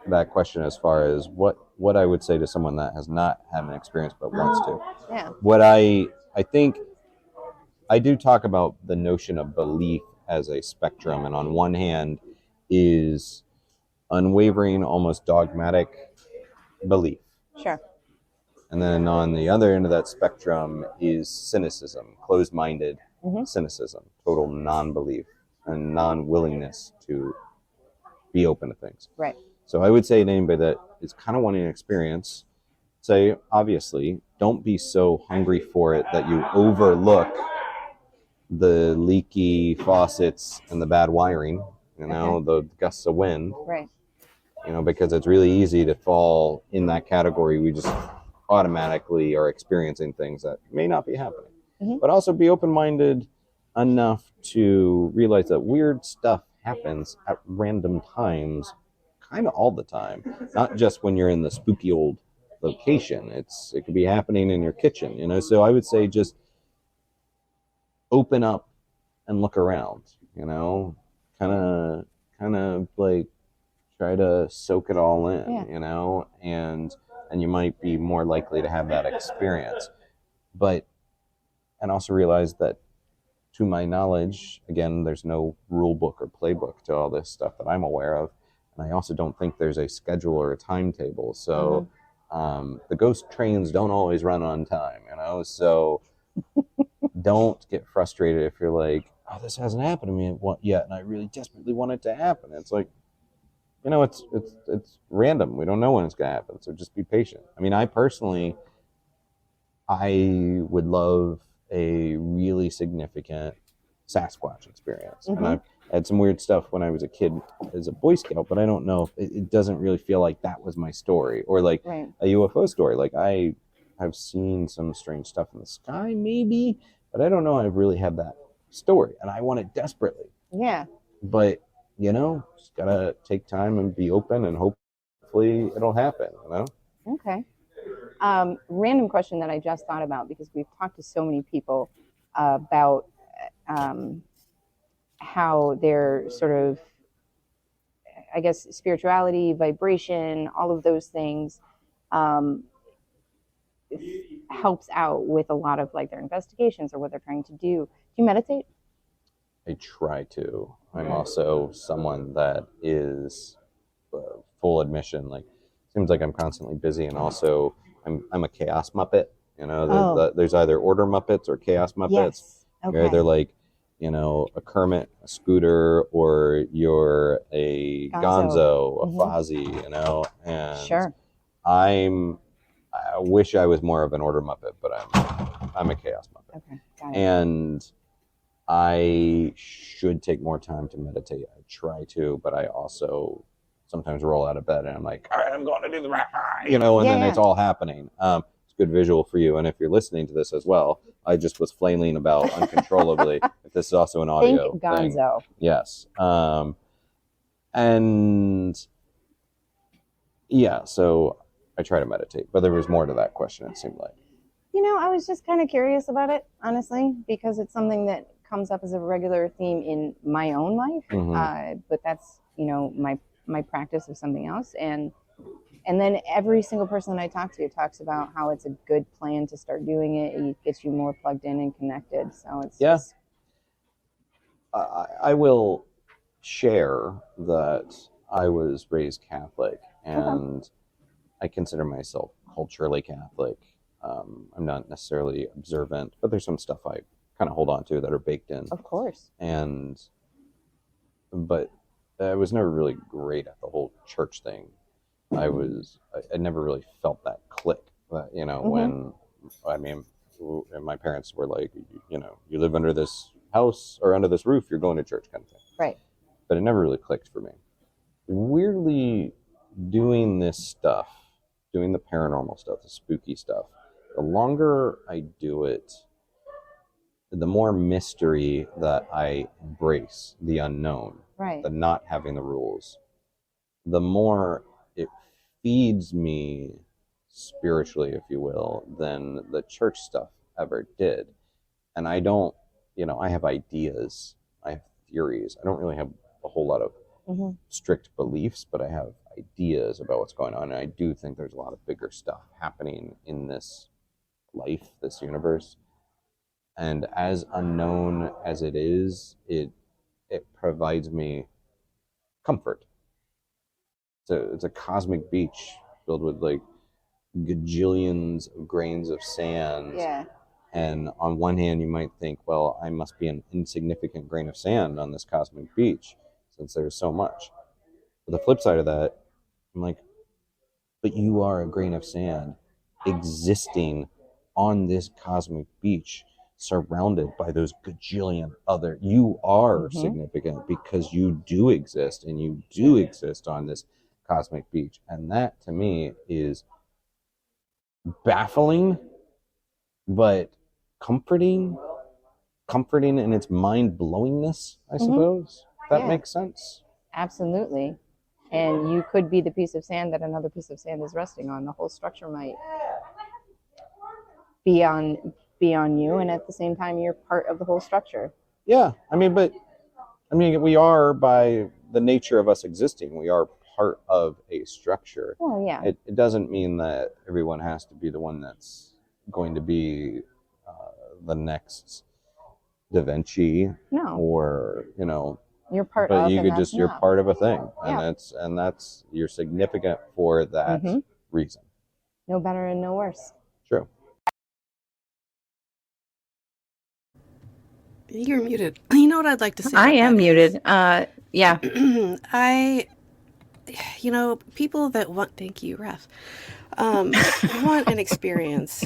that question as far as what I would say to someone that has not had an experience but wants to. Yeah. What I think I do talk about the notion of belief as a spectrum, and on one hand is unwavering, almost dogmatic belief. Sure. And then on the other end of that spectrum is cynicism, closed-minded cynicism, total non-belief and non-willingness to be open to things. Right. So I would say to anybody that is kind of wanting an experience, say, obviously, don't be so hungry for it that you overlook the leaky faucets and the bad wiring, the gusts of wind. Right. Because it's really easy to fall in that category. We just automatically are experiencing things that may not be happening. But also be open-minded enough to realize that weird stuff happens at random times, kind of all the time, not just when you're in the spooky old location. It could be happening in your kitchen, so I would say just open up and look around, kind of like try to soak it all in, and you might be more likely to have that experience. And also realize that, to my knowledge, again, there's no rule book or playbook to all this stuff that I'm aware of. And I also don't think there's a schedule or a timetable. So the ghost trains don't always run on time, so don't get frustrated if you're like, oh, this hasn't happened to me yet, and I really desperately want it to happen. It's like, it's random. We don't know when it's going to happen, so just be patient. I mean, I would love a really significant Sasquatch experience. And I've had some weird stuff when I was a kid as a Boy Scout, but I don't know if it doesn't really feel like that was my story, or like a UFO story. Like I've seen some strange stuff in the sky, maybe, but I don't know I've really had that story, and I want it desperately. Yeah. But, just gotta take time and be open, and hopefully it'll happen, Okay. Random question that I just thought about, because we've talked to so many people about how their sort of, I guess, spirituality, vibration, all of those things helps out with a lot of like their investigations or what they're trying to do. Do you meditate? I try to. I'm also someone that is full admission. Like, seems like I'm constantly busy, and also I'm a chaos muppet. There's either order muppets or chaos muppets. Yes. Okay. You're either like, a Kermit, a Scooter, or you're a Gonzo, a Fozzie. And sure. I wish I was more of an order muppet, but I'm a chaos muppet. Okay, got it. And I should take more time to meditate. I try to, but I also sometimes roll out of bed and I'm like, all right, I'm going to do the it's all happening. It's a good visual for you. And if you're listening to this as well, I just was flailing about uncontrollably. If this is also an audio Think Gonzo. thing. Yes. And yeah, so I try to meditate, but there was more to that question, it seemed like. I was just kind of curious about it, honestly, because it's something that comes up as a regular theme in my own life. But that's, my practice of something else. And then every single person that I talk to talks about how it's a good plan to start doing it. It gets you more plugged in and connected. So it's just... I will share that I was raised Catholic, and I consider myself culturally Catholic. I'm not necessarily observant, but there's some stuff I kind of hold on to that are baked in. Of course. But I was never really great at the whole church thing. I never really felt that click. When my parents were like, you live under this house or under this roof, you're going to church, kind of thing. Right. But it never really clicked for me. Weirdly, doing this stuff, doing the paranormal stuff, the spooky stuff, the longer I do it, the more mystery that I embrace, the unknown, the not having the rules, the more it feeds me spiritually, if you will, than the church stuff ever did. And I don't, I have ideas, I have theories. I don't really have a whole lot of strict beliefs, but I have ideas about what's going on. And I do think there's a lot of bigger stuff happening in this life, this universe. And as unknown as it is, it provides me comfort. It's a cosmic beach filled with like gajillions of grains of sand. Yeah. And on one hand, you might think, well, I must be an insignificant grain of sand on this cosmic beach since there's so much. But the flip side of that, I'm like, but you are a grain of sand existing on this cosmic beach, surrounded by those gajillion other. You are significant because you do exist, and you do exist on this cosmic beach. And that to me is baffling, but comforting in its mind-blowingness, I suppose. If that makes sense. Absolutely. And you could be the piece of sand that another piece of sand is resting on. The whole structure might be on you, and at the same time you're part of the whole structure. Yeah. We are, by the nature of us existing, we are part of a structure. Well, yeah. It doesn't mean that everyone has to be the one that's going to be the next Da Vinci. No. Or, you're part but of, you could just, you're enough. part of a thing. Yeah. And that's, you're significant for that reason. No better and no worse. True. You're muted. You know what I'd like to say? I am muted. Yeah. People that want, thank you, Ref, want an experience.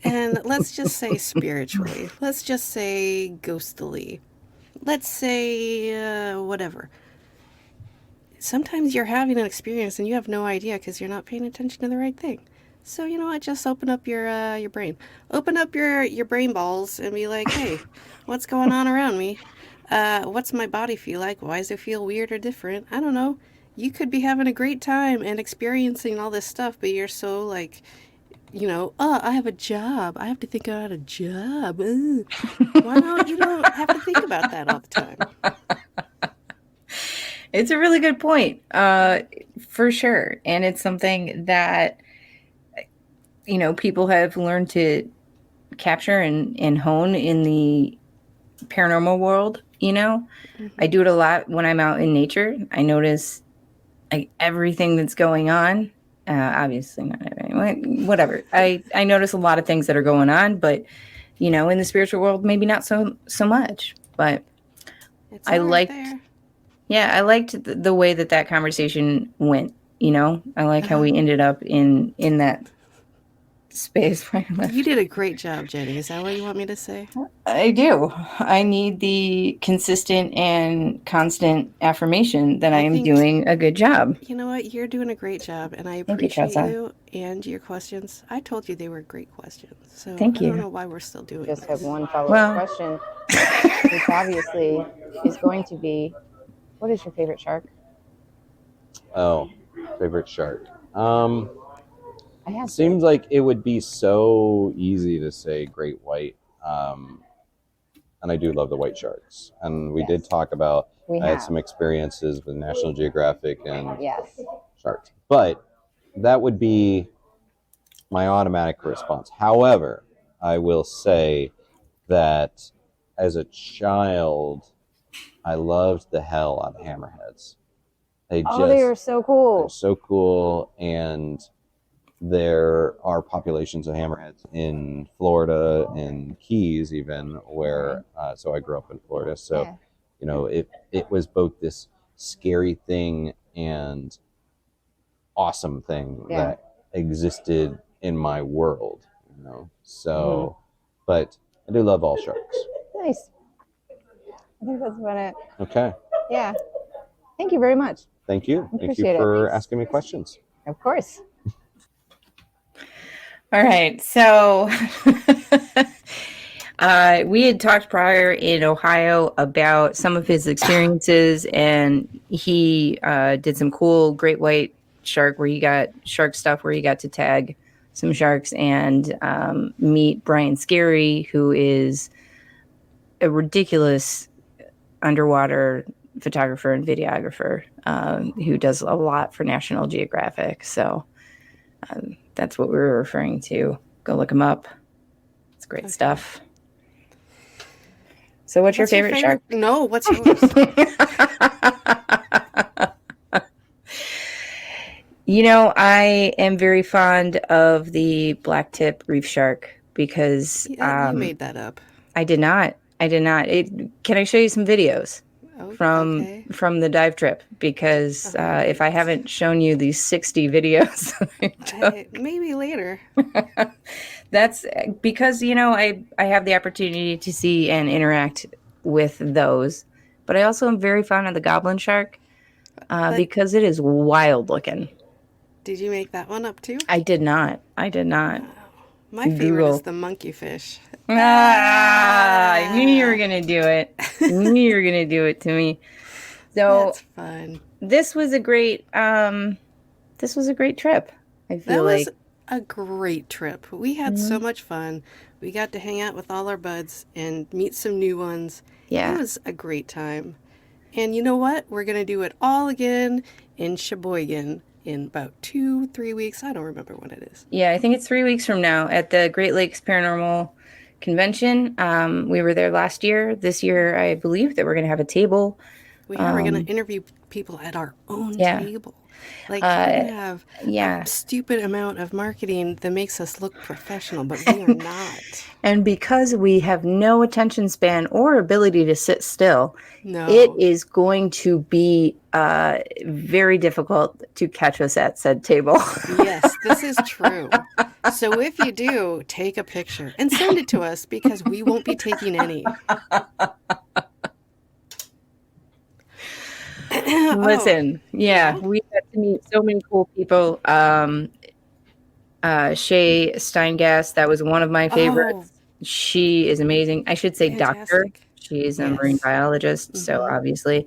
And let's just say spiritually. Let's just say ghostily. Let's say whatever. Sometimes you're having an experience and you have no idea because you're not paying attention to the right thing. So you know what? Just open up your brain. Open up your brain balls and be like, hey, what's going on around me? What's my body feel like? Why does it feel weird or different? I don't know. You could be having a great time and experiencing all this stuff, but you're so like, I have a job. I have to think about a job. Why not? You don't have to think about that all the time. It's a really good point, for sure. And it's something that, people have learned to capture and hone in the paranormal world. I do it a lot when I'm out in nature. I notice like everything that's going on. Obviously not everything, whatever. I notice a lot of things that are going on, but in the spiritual world, maybe not so much. But It's I right liked, there. I liked the way that conversation went. I like how we ended up in that space. You did a great job, Jeni. Is that what you want me to say? I do. I need the consistent and constant affirmation that I am doing a good job. You know what? You're doing a great job, and I Thank you, appreciate Tressa. you and your questions. I told you they were great questions. So Thank I you. don't know why we're still doing Just this. have one follow-up question, which obviously is going to be, what is your favorite shark? Oh, favorite shark. I Seems like it would be so easy to say great white. And I do love the white sharks. And we did talk about, I had some experiences with National Geographic and sharks. But that would be my automatic response. However, I will say that as a child, I loved the hell out of hammerheads. They are so cool. They're so cool. And there are populations of hammerheads in Florida and Keys even, where so I grew up in Florida. So, it was both this scary thing and awesome thing that existed in my world, So, but I do love all sharks. Nice. I think that's about it. Okay. Yeah. Thank you very much. Thank you. Thank you Appreciate for it. asking me questions. Of course. All right. So we had talked prior in Ohio about some of his experiences, and he did some cool great white shark stuff where you got to tag some sharks and meet Brian Scary, who is a ridiculous underwater photographer and videographer who does a lot for National Geographic. So that's what we were referring to. Go look him up. It's great stuff. So what's your favorite shark? No, what's yours? You know, I am very fond of the black tip reef shark because you made that up. I did not. Can I show you some videos from the dive trip? Because if I haven't shown you these 60 videos, maybe later. That's because, you know, I have the opportunity to see and interact with those. But I also am very fond of the goblin shark because it is wild looking. Did you make that one up too? I did not. My favorite is the monkey fish. I knew you were going to do it. I knew you were going to do it to me. So that's fun. This was a great trip. I feel like that was a great trip. We had so much fun. We got to hang out with all our buds and meet some new ones. Yeah. It was a great time. And you know what? We're going to do it all again in Sheboygan in about 2-3 weeks. I don't remember when it is. Yeah, I think it's 3 weeks from now at the Great Lakes Paranormal Convention. We were there last year. This year, I believe that we're going to have a table. We're going to interview people at our own table. Like, we're going to have a stupid amount of marketing that makes us look professional, but we are not. And because we have no attention span or ability to sit still, it is going to be very difficult to catch us at said table. Yes, this is true. So if you do, take a picture and send it to us because we won't be taking any. Listen, we got to meet so many cool people. Shay Steingast, that was one of my favorites. She is amazing. I should say doctor. She's a marine biologist, so obviously.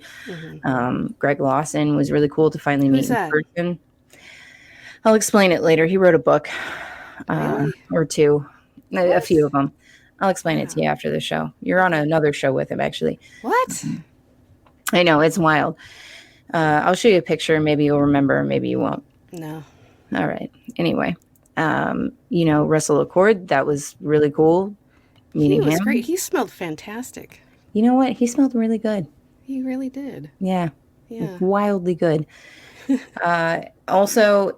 Greg Lawson was really cool to finally meet in person. I'll explain it later. He wrote a book or two, a few of them. I'll explain it to you after the show. You're on another show with him, actually. What? I know, it's wild. I'll show you a picture. Maybe you'll remember. Maybe you won't. No. All right. Anyway, you know, Russell Accord, that was really cool. Meeting him. He was great. He smelled fantastic. You know what? He smelled really good. He really did. Yeah. Wildly good. Also,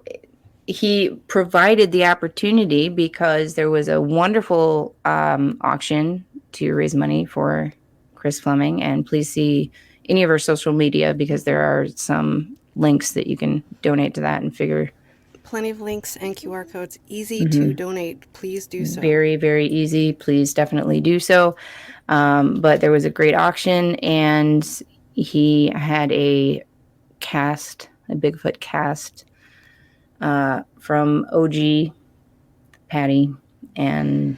he provided the opportunity because there was a wonderful auction to raise money for Chris Fleming. And please see any of our social media because there are some links that you can donate to that and figure. Plenty of links and QR codes. Easy to donate. Please do so. Very, very easy. Please definitely do so. But there was a great auction and he had a Bigfoot cast from OG Patty and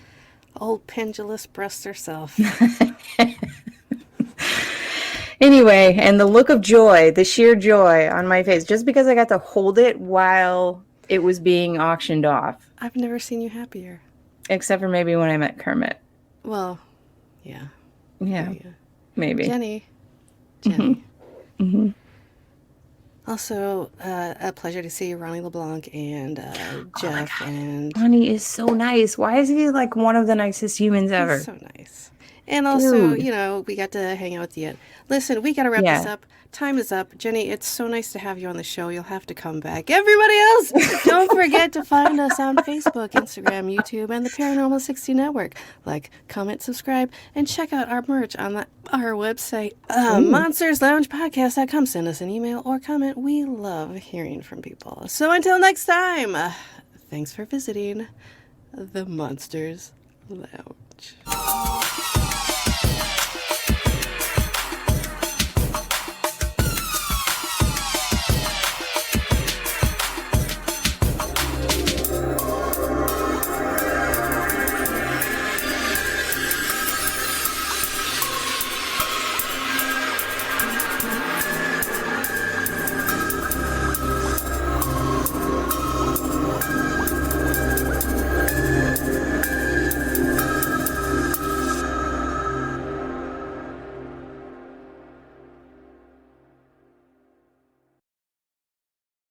old pendulous breast herself. Anyway, and the look of joy, the sheer joy on my face, just because I got to hold it while it was being auctioned off. I've never seen you happier. Except for maybe when I met Kermit. Well, yeah. Yeah, maybe. Jeni. Also, a pleasure to see Ronnie LeBlanc and Jeff. And Ronnie is so nice. Why is he like one of the nicest humans ever? He's so nice. And also, you know, we got to hang out with you. Listen, we got to wrap this up. Time is up. Jeni, it's so nice to have you on the show. You'll have to come back. Everybody else, don't forget to find us on Facebook, Instagram, YouTube, and the Paranormal 60 Network. Like, comment, subscribe, and check out our merch on our website, monstersloungepodcast.com. Send us an email or comment. We love hearing from people. So until next time, thanks for visiting the Monsters Lounge.